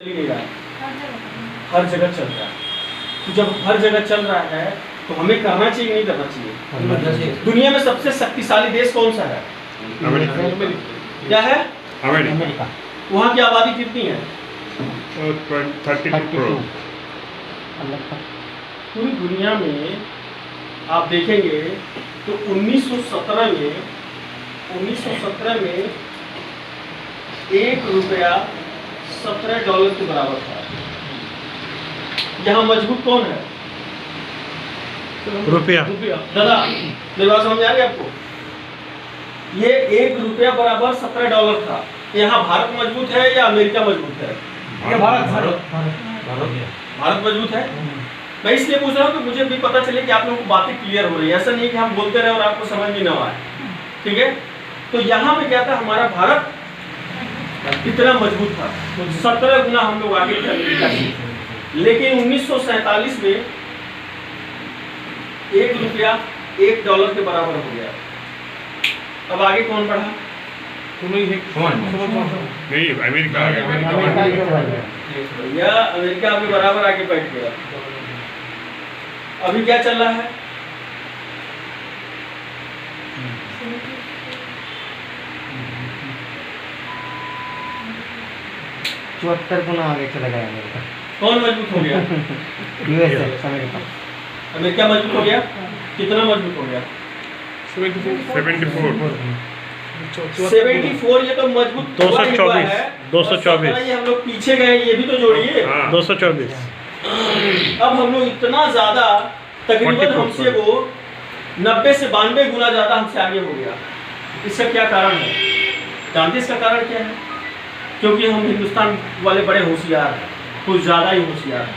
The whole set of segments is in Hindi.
चल नहीं रहा है, हर जगह चल रहा है। तो जब हर जगह चल रहा है तो हमें करना चाहिए नहीं करना चाहिए? दुनिया में सबसे शक्तिशाली देश कौन सा है? क्या है? अमेरिका। वहाँ की आबादी कितनी है? 32 करोड़। पूरी दुनिया में आप देखेंगे तो 1917 में $1 के बराबर था। यहाँ मजबूत कौन है? रुपया। दादा मेरी बात समझ आ रही है आपको? ये $1 बराबर $17 था। यहाँ भारत मजबूत है या अमेरिका मजबूत है? भारत मजबूत है। मैं इसलिए पूछ रहा हूँ कि मुझे भी पता चले कि आप लोगों को बातें क्लियर हो रही है। ऐसा नहीं कि हम बोलते रहे और आपको समझ भी ना आए। ठीक है, तो यहाँ पे क्या था, हमारा भारत इतना मजबूत था, 17 गुना हम लोग आगे थे अमेरिका से। लेकिन 1947 में $1 के बराबर हो गया। अब आगे कौन बढ़ा? नहीं, अमेरिका आ गया। या अमेरिका आपके बराबर आगे बैठ गया। अभी क्या चल रहा है? चौहत्तर गुना आगे चला गया अमेरिका। कौन मजबूत हो गया? अमेरिका। अमेरिका मजबूत हो गया। कितना मजबूत हो गया? 74। ये तो मजबूत 224। ये हम लोग पीछे गए, ये भी तो जोड़िए। 224। अब हम लोग इतना ज्यादा, तकरीबन हमसे वो 90 से 92 गुना ज्यादा हमसे आगे हो गया। इसका क्या कारण है? जानते इसका कारण क्या है? क्योंकि हम हिंदुस्तान वाले बड़े होशियार हैं, कुछ ज्यादा ही होशियार हैं।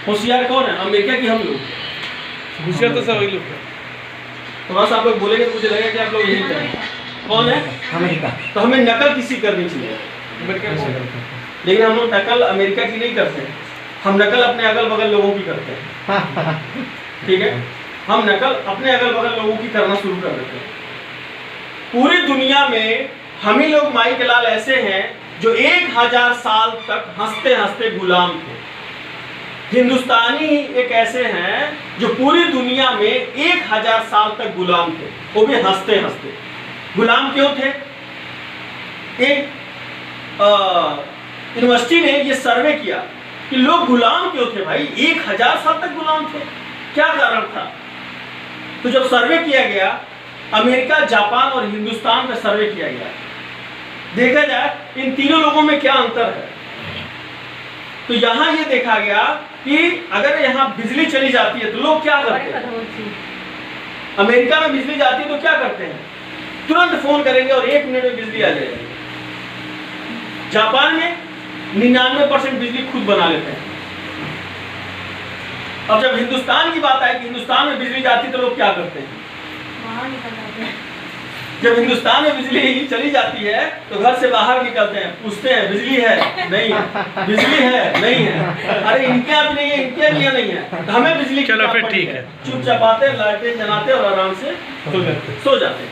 होशियार कौन है? अमेरिका की हम लोग। होशियार तो सब वही लोग हैं। थोड़ा सा आप लोग बोलेंगे तो मुझे लगेगा कि आप लोग यही करें। कौन है? अमेरिका। तो हमें नकल किसी करनी चाहिए, अमेरिका में लेकिन हम लोग नकल अमेरिका की नहीं करते, हम नकल अपने अगल बगल लोगों की करते हैं। ठीक है, हम नकल अपने अगल बगल लोगों की करना शुरू कर देते हैं। पूरी दुनिया में हम ही लोग माई के लाल ऐसे हैं जो 1000 साल तक हंसते हंसते गुलाम थे। हिंदुस्तानी एक ऐसे हैं जो पूरी दुनिया में 1000 साल तक गुलाम थे, वो भी हंसते हंसते। गुलाम क्यों थे? एक यूनिवर्सिटी ने ये सर्वे किया कि लोग गुलाम क्यों थे भाई, 1000 साल तक गुलाम थे, क्या कारण था? तो जब सर्वे किया गया, अमेरिका, जापान और हिंदुस्तान में सर्वे किया गया, देखा जाए इन तीनों लोगों में क्या अंतर है। तो यहाँ ये देखा गया कि अगर यहाँ बिजली चली जाती है तो लोग क्या करते हैं? अमेरिका में बिजली जाती है तो क्या करते हैं? तुरंत फोन करेंगे और 1 मिनट में बिजली आ जाएगी। जापान में 99% बिजली खुद बना लेते हैं। अब जब हिंदुस्तान की बात आई कि हिंदुस्तान में बिजली जाती तो लोग क्या करते हैं? जब हिंदुस्तान में बिजली चली जाती है तो घर से बाहर निकलते हैं, पूछते हैं बिजली है? नहीं है। बिजली है? नहीं है। अरे इनके यहाँ भी नहीं है, इनके यहाँ नहीं है, तो हमें बिजली की चलो क्या फिर पड़ी ठीक है। चुपचाप आते, लाइटें जलाते और आराम से सो जाते हैं।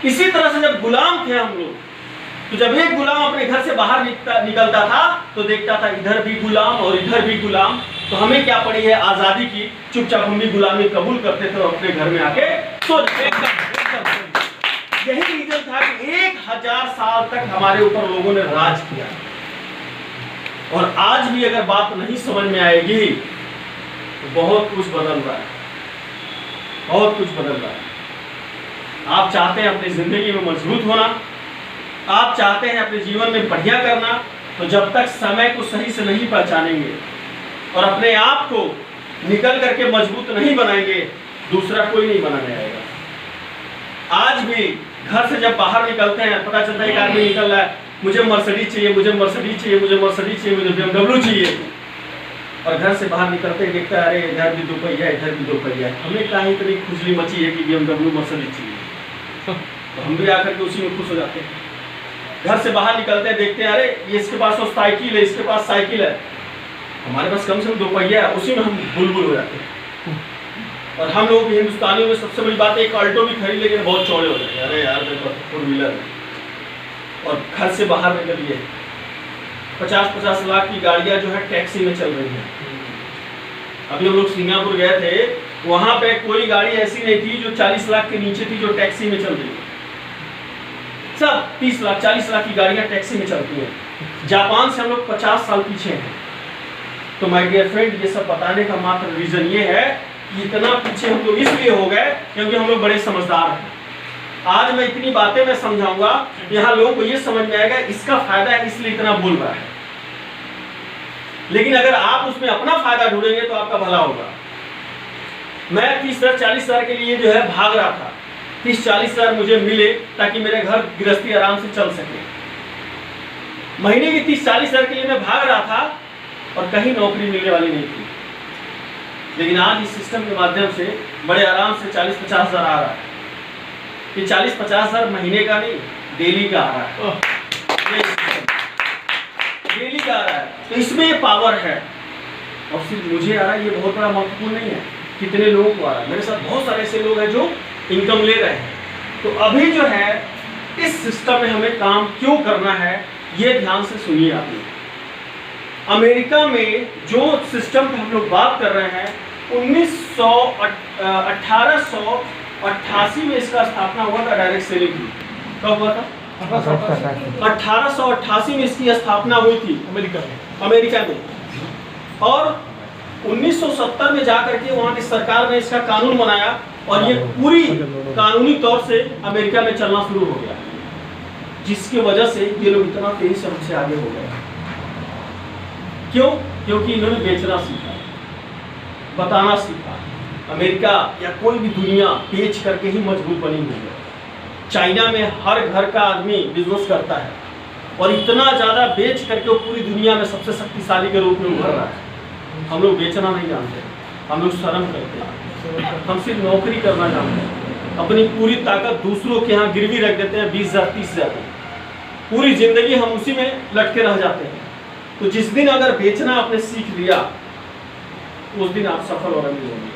इसी तरह से जब गुलाम थे हम लोग, तो जब एक गुलाम अपने घर से बाहर निकलता था तो देखता था इधर भी गुलाम और इधर भी गुलाम, तो हमें क्या पड़ी है? आजादी की। चुपचाप हम भी गुलामी कबूल करते थे और अपने घर में आके सो जाते। यही रीजन था कि 1000 साल तक हमारे ऊपर लोगों ने राज किया। और आज भी अगर बात नहीं समझ में आएगी तो बहुत कुछ बदल रहा है, बहुत कुछ बदल रहा है। आप चाहते हैं अपनी जिंदगी में मजबूत होना, आप चाहते हैं अपने जीवन में बढ़िया करना, तो जब तक समय को सही से नहीं पहचानेंगे और अपने आप को निकल करके मजबूत नहीं बनाएंगे, दूसरा कोई नहीं बनाने आएगा। आज भी घर से जब बाहर निकलते हैं, पता चलता है एक आदमी निकल रहा है, मुझे मर्सिडीज चाहिए, मुझे मर्सिडीज चाहिए, मुझे मर्सिडीज चाहिए, मुझे BMW चाहिए, और घर से बाहर निकलते देखता है अरे इधर भी 2 पहिया, इधर भी 2 पहिया। हमें कहाँ इतनी खुजली मची है कि BMW मर्सिडीज चाहिए, तो हम भी आकर के उसी में खुश हो जाते हैं। घर से बाहर निकलते हैं, देखते हैं अरे ये इसके पास तो साइकिल है, इसके पास साइकिल है, हमारे पास कम से कम 2 पहिया है, उसी में हम बुलबुल हो जाते हैं। और हम लोग हिंदुस्तानियों में सबसे बड़ी बात है, एक अल्टो भी खरीद लेकिन बहुत चौड़े हो जाएंगे, अरे यार मेरे पास 4 व्हीलर है। और घर से बाहर निकलिए 50-50 लाख की गाड़ियां जो है टैक्सी में चल रही हैं। अभी हम लोग सिंगापुर गए थे, वहां पे कोई गाड़ी ऐसी नहीं थी जो 40 लाख के नीचे थी जो टैक्सी में चल रही है। सब 30 लाख 40 लाख की गाड़ियां टैक्सी में चलती हैं। जापान से हम लोग 50 साल पीछे हैं। तो माय डियर फ्रेंड, ये सब बताने का मात्र रीजन ये है कि इतना पीछे हम लोग इसलिए हो गए क्योंकि हम लोग बड़े समझदार हैं। आज मैं इतनी बातें मैं समझाऊंगा, यहाँ लोगों को ये समझ में आएगा इसका फायदा है इसलिए इतना बोल रहा है। लेकिन अगर आप उसमें अपना फायदा ढूंढेंगे तो आपका भला होगा। मैं 30,000-40 हजार के लिए जो है भाग रहा था, 30-40 हजार मुझे मिले ताकि मेरे घर गृहस्थी आराम से चल सके। महीने की 30-40 हजार के लिए मैं भाग रहा था और कहीं नौकरी मिलने वाली नहीं थी। लेकिन आज इस सिस्टम के माध्यम से बड़े आराम से 40-50 हजार आ रहा है। ये 40-50 हजार महीने का नहीं, डेली का आ रहा है। डेली का आ रहा है, तो इसमें ये पावर है। और सिर्फ मुझे आ रहा है, ये बहुत बड़ा महत्वपूर्ण नहीं है कितने लोगों को आ रहा है। मेरे साथ बहुत सारे ऐसे लोग हैं जो इनकम ले रहे हैं। तो अभी जो है इस सिस्टम में हमें काम क्यों करना है, ये ध्यान से सुनिए आप लोग। अमेरिका में जो सिस्टम पे हम लोग बात कर रहे हैं, 1888 में इसका स्थापना हुआ था। डायरेक्ट सेलिंग की कब हुआ था? 1888 में इसकी स्थापना हुई थी अमेरिका में। और 1970 में जाकर के वहाँ की सरकार ने इसका कानून बनाया और ये पूरी कानूनी तौर से अमेरिका में चलना शुरू हो गया, जिसकी वजह से ये लोग इतना तेजी से हमसे आगे हो गए। क्यों? क्योंकि इन्होंने बेचना सीखा, बताना सीखा। अमेरिका या कोई भी दुनिया बेच करके ही मजबूत बनी हुई है। चाइना में हर घर का आदमी बिजनेस करता है और इतना ज़्यादा बेच करके वो पूरी दुनिया में सबसे शक्तिशाली के रूप में उभर रहा है। हम लोग बेचना नहीं जानते, हम लोग शर्म करते हैं, हम सिर्फ नौकरी करना जानते हैं। अपनी पूरी ताकत दूसरों के यहाँ गिरवी रख देते हैं, 20,000 30,000, पूरी जिंदगी हम उसी में लटके रह जाते हैं। तो जिस दिन अगर बेचना आपने सीख लिया, उस दिन आप सफल और अमीर होंगे।